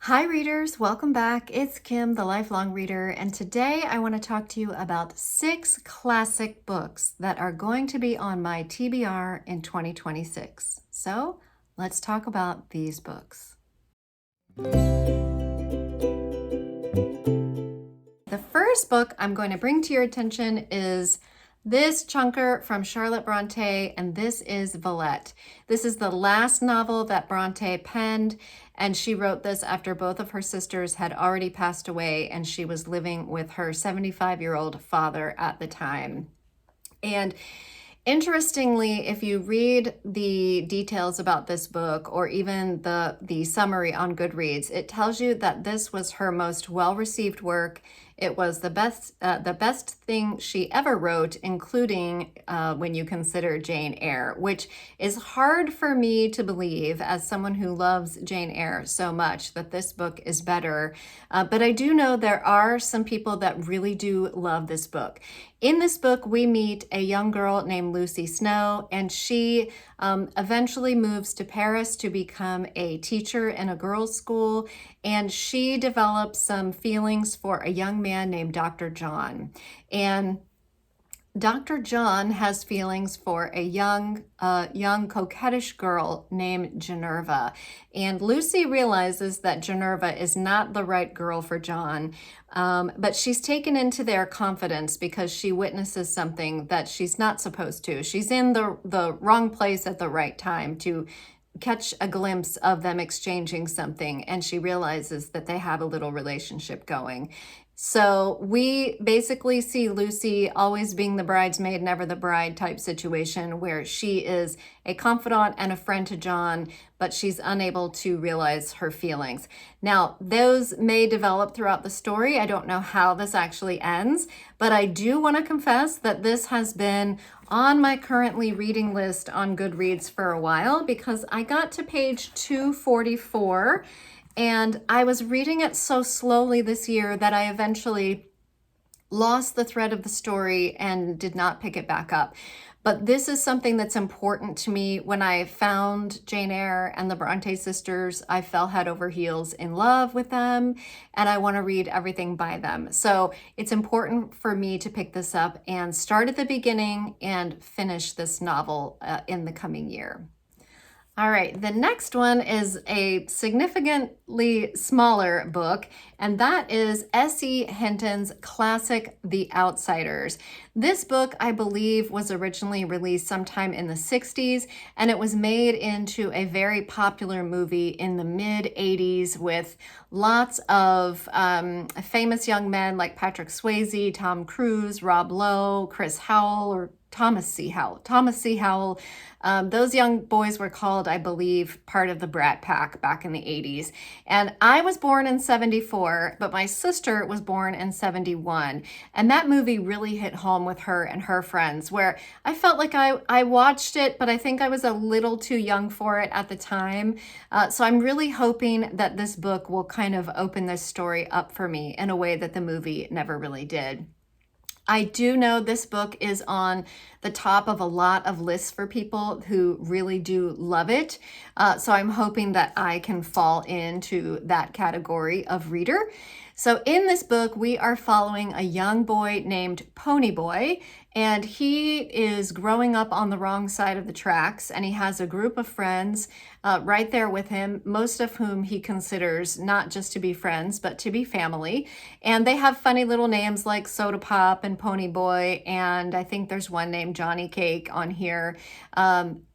Hi readers, welcome back. It's Kim, the lifelong reader, and today I want to talk to you about 6 classic books that are going to be on my TBR in 2026. So let's talk about these books. The first book I'm going to bring to your attention is this chunker from Charlotte Bronte, and this is Villette. This is the last novel that Bronte penned, and she wrote this after both of her sisters had already passed away, and she was living with her 75-year-old father at the time. And interestingly, if you read the details about this book or even the summary on Goodreads, it tells you that this was her most well-received work. It was the best thing she ever wrote, including when you consider Jane Eyre, which is hard for me to believe as someone who loves Jane Eyre so much that this book is better. But I do know there are some people that really do love this book. In this book, we meet a young girl named Lucy Snow, and she eventually moves to Paris to become a teacher in a girls' school, and she develops some feelings for a young man named Dr. John. And Dr. John has feelings for a young coquettish girl named Ginevra. And Lucy realizes that Ginevra is not the right girl for John, but she's taken into their confidence because she witnesses something that she's not supposed to. She's in the wrong place at the right time to catch a glimpse of them exchanging something, and she realizes that they have a little relationship going. So we basically see Lucy always being the bridesmaid, never the bride type situation where she is a confidant and a friend to John, but she's unable to realize her feelings. Now, those may develop throughout the story. I don't know how this actually ends, but I do want to confess that this has been on my currently reading list on Goodreads for a while because I got to page 244 and I was reading it so slowly this year that I eventually lost the thread of the story and did not pick it back up. But this is something that's important to me. When I found Jane Eyre and the Bronte sisters, I fell head over heels in love with them, and I want to read everything by them. So it's important for me to pick this up and start at the beginning and finish this novel in the coming year. All right, the next one is a significantly smaller book, and that is S.E. Hinton's classic, The Outsiders. This book, I believe, was originally released sometime in the 60s, and it was made into a very popular movie in the mid-80s with lots of famous young men like Patrick Swayze, Tom Cruise, Rob Lowe, Chris Howell, or Thomas C. Howell. Those young boys were called, I believe, part of the Brat Pack back in the 80s. And I was born in 74, but my sister was born in 71. And that movie really hit home with her and her friends, where I felt like I watched it, but I think I was a little too young for it at the time. So I'm really hoping that this book will kind of open this story up for me in a way that the movie never really did. I do know this book is on the top of a lot of lists for people who really do love it. So I'm hoping that I can fall into that category of reader. So in this book, we are following a young boy named Ponyboy, and he is growing up on the wrong side of the tracks, and he has a group of friends right there with him, most of whom he considers not just to be friends, but to be family. And they have funny little names like Soda Pop and Ponyboy, and I think there's one named Johnny Cake on here.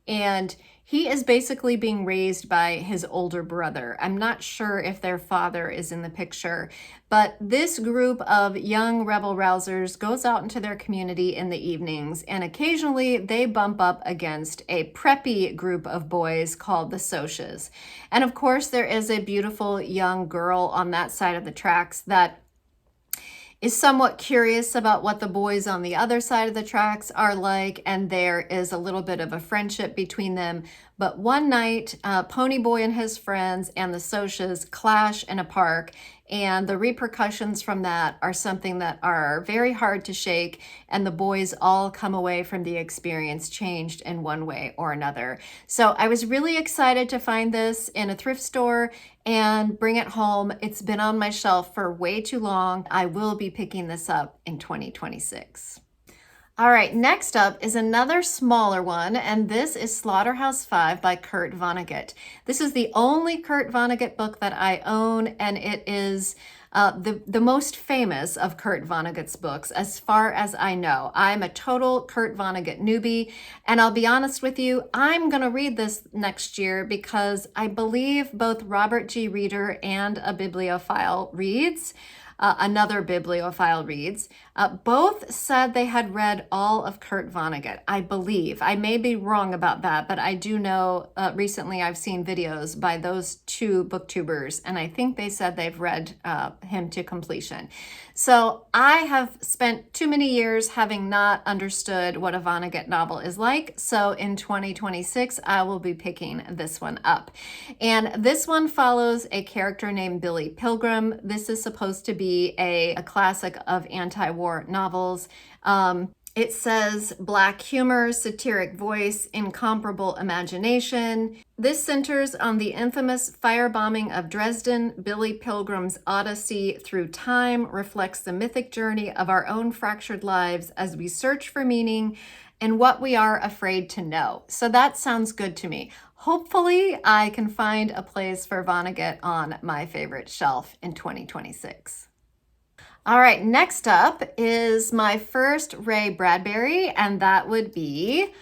And he is basically being raised by his older brother. I'm not sure if their father is in the picture, but this group of young rebel rousers goes out into their community in the evenings, and occasionally they bump up against a preppy group of boys called the Socias. And of course, there is a beautiful young girl on that side of the tracks that is somewhat curious about what the boys on the other side of the tracks are like, and there is a little bit of a friendship between them. But one night, Ponyboy and his friends and the Socias clash in a park, and the repercussions from that are something that are very hard to shake, and the boys all come away from the experience changed in one way or another. So I was really excited to find this in a thrift store, and bring it home. It's been on my shelf for way too long. I will be picking this up in 2026. All right, next up is another smaller one, and this is Slaughterhouse Five by Kurt Vonnegut. This is the only Kurt Vonnegut book that I own, and it is the most famous of Kurt Vonnegut's books, as far as I know. I'm a total Kurt Vonnegut newbie, and I'll be honest with you, I'm going to read this next year because I believe both Robert G. Reeder and a bibliophile reads. Another bibliophile reads, both said they had read all of Kurt Vonnegut, I believe. I may be wrong about that, but I do know recently I've seen videos by those two booktubers, and I think they said they've read him to completion. So I have spent too many years having not understood what a Vonnegut novel is like. So in 2026, I will be picking this one up. And this one follows a character named Billy Pilgrim. This is supposed to be a classic of anti-war novels. It says black humor, satiric voice, incomparable imagination. This centers on the infamous firebombing of Dresden. Billy Pilgrim's odyssey through time reflects the mythic journey of our own fractured lives as we search for meaning and what we are afraid to know. So that sounds good to me. Hopefully, I can find a place for Vonnegut on my favorite shelf in 2026. All right, next up is my first Ray Bradbury, and that would be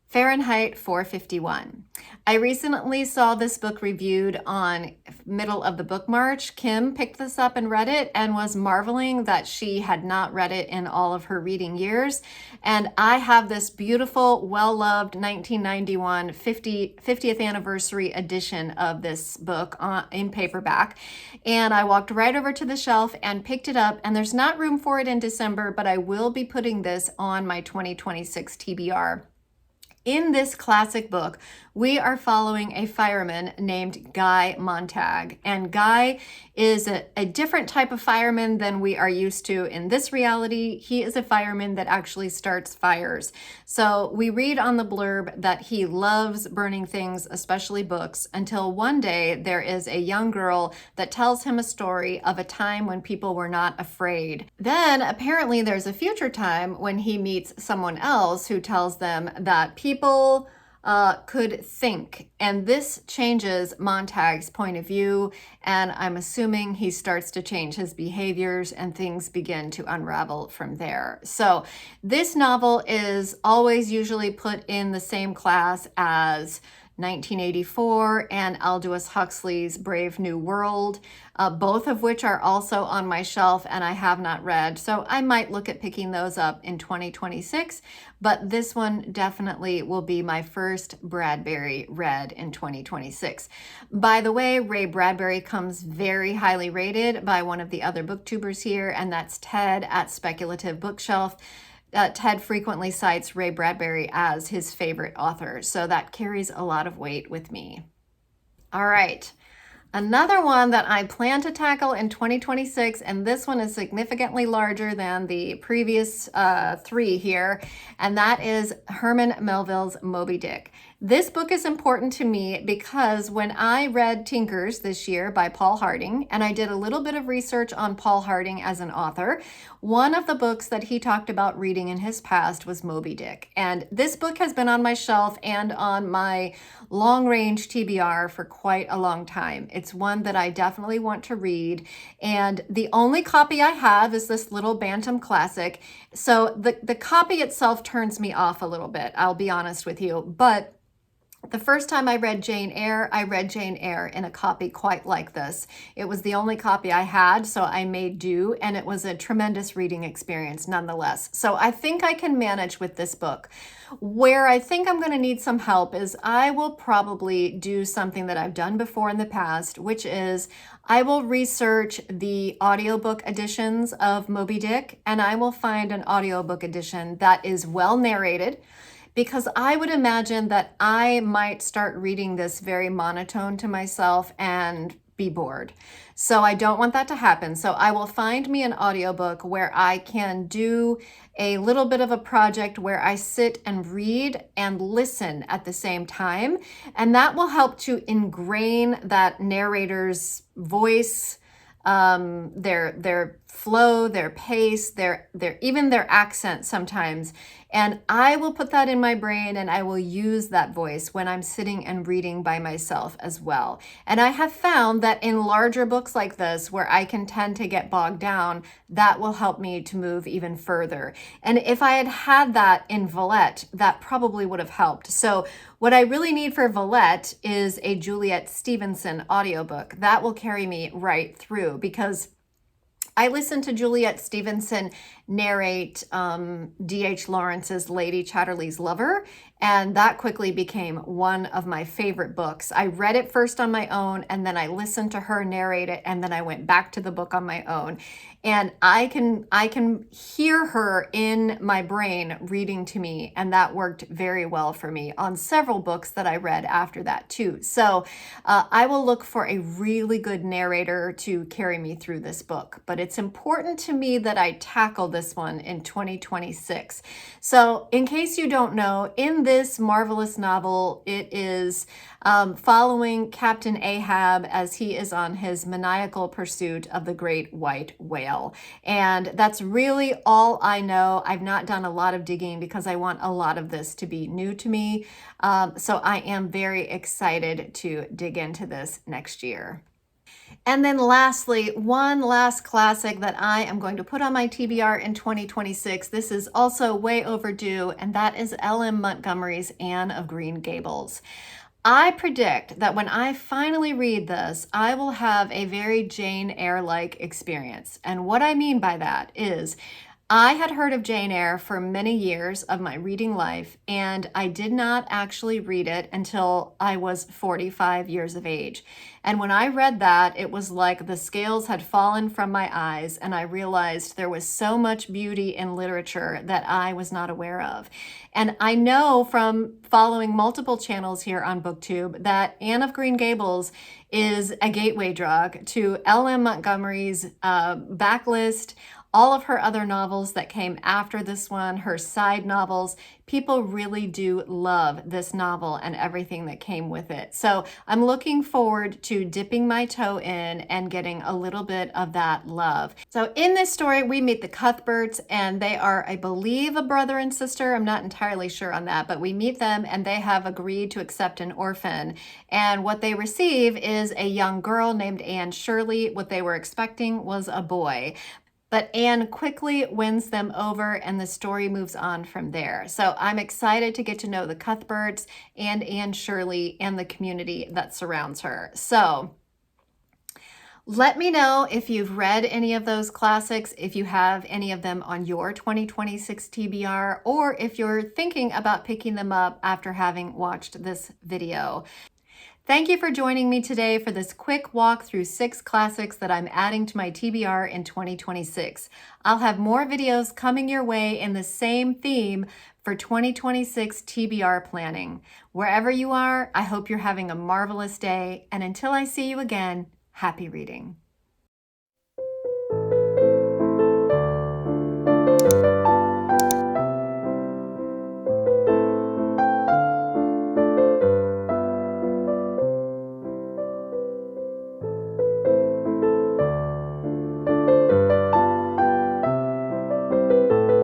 Fahrenheit 451. I recently saw this book reviewed on Middle of the Book March. Kim picked this up and read it and was marveling that she had not read it in all of her reading years. And I have this beautiful, well-loved 1991 50th anniversary edition of this book in paperback. And I walked right over to the shelf and picked it up. And there's not room for it in December, but I will be putting this on my 2026 TBR. In this classic book, we are following a fireman named Guy Montag. And Guy is a different type of fireman than we are used to in this reality. He is a fireman that actually starts fires. So we read on the blurb that he loves burning things, especially books, until one day there is a young girl that tells him a story of a time when people were not afraid. Then apparently there's a future time when he meets someone else who tells them that people could think. And this changes Montag's point of view, and I'm assuming he starts to change his behaviors and things begin to unravel from there. So this novel is always usually put in the same class as 1984 and Aldous Huxley's Brave New World, both of which are also on my shelf and I have not read. So I might look at picking those up in 2026, but this one definitely will be my first Bradbury read in 2026. By the way, Ray Bradbury comes very highly rated by one of the other booktubers here, and that's Ted at Speculative Bookshelf. Ted frequently cites Ray Bradbury as his favorite author, so that carries a lot of weight with me. All right, another one that I plan to tackle in 2026, and this one is significantly larger than the previous three here, and that is Herman Melville's Moby Dick. This book is important to me because when I read Tinkers this year by Paul Harding, and I did a little bit of research on Paul Harding as an author, one of the books that he talked about reading in his past was Moby Dick. And this book has been on my shelf and on my long-range TBR for quite a long time. It's one that I definitely want to read. And the only copy I have is this little Bantam Classic. So the copy itself turns me off a little bit, I'll be honest with you. But the first time I read Jane Eyre in a copy quite like this. It was the only copy I had, so I made do, and it was a tremendous reading experience nonetheless. So I think I can manage with this book. Where I think I'm going to need some help is I will probably do something that I've done before in the past, which is I will research the audiobook editions of Moby Dick, and I will find an audiobook edition that is well narrated, because I would imagine that I might start reading this very monotone to myself and be bored. So I don't want that to happen. So I will find me an audiobook where I can do a little bit of a project where I sit and read and listen at the same time. And that will help to ingrain that narrator's voice, their flow, their pace, their even their accent sometimes. And I will put that in my brain and I will use that voice when I'm sitting and reading by myself as well. And I have found that in larger books like this, where I can tend to get bogged down, that will help me to move even further. And if I had had that in Villette, that probably would have helped. So what I really need for Villette is a Juliet Stevenson audiobook. That will carry me right through, because I listened to Juliet Stevenson narrate D.H. Lawrence's Lady Chatterley's Lover, and that quickly became one of my favorite books. I read it first on my own, and then I listened to her narrate it, and then I went back to the book on my own. And I can hear her in my brain reading to me, and that worked very well for me on several books that I read after that too. So I will look for a really good narrator to carry me through this book, but it's important to me that I tackle this one in 2026. So in case you don't know, in this marvelous novel, it is following Captain Ahab as he is on his maniacal pursuit of the great white whale. And that's really all I know. I've not done a lot of digging because I want a lot of this to be new to me. So I am very excited to dig into this next year. And then lastly, one last classic that I am going to put on my TBR in 2026. This is also way overdue, and that is L.M. Montgomery's Anne of Green Gables. I predict that when I finally read this, I will have a very Jane Eyre-like experience. And what I mean by that is, I had heard of Jane Eyre for many years of my reading life, and I did not actually read it until I was 45 years of age. And when I read that, it was like the scales had fallen from my eyes, and I realized there was so much beauty in literature that I was not aware of. And I know from following multiple channels here on BookTube that Anne of Green Gables is a gateway drug to L.M. Montgomery's backlist, all of her other novels that came after this one, her side novels. People really do love this novel and everything that came with it. So I'm looking forward to dipping my toe in and getting a little bit of that love. So in this story, we meet the Cuthberts, and they are, I believe, a brother and sister. I'm not entirely sure on that, but we meet them, and they have agreed to accept an orphan. And what they receive is a young girl named Anne Shirley. What they were expecting was a boy. But Anne quickly wins them over, and the story moves on from there. So I'm excited to get to know the Cuthberts and Anne Shirley and the community that surrounds her. So let me know if you've read any of those classics, if you have any of them on your 2026 TBR, or if you're thinking about picking them up after having watched this video. Thank you for joining me today for this quick walk through 6 classics that I'm adding to my TBR in 2026. I'll have more videos coming your way in the same theme for 2026 TBR planning. Wherever you are, I hope you're having a marvelous day, and until I see you again, happy reading.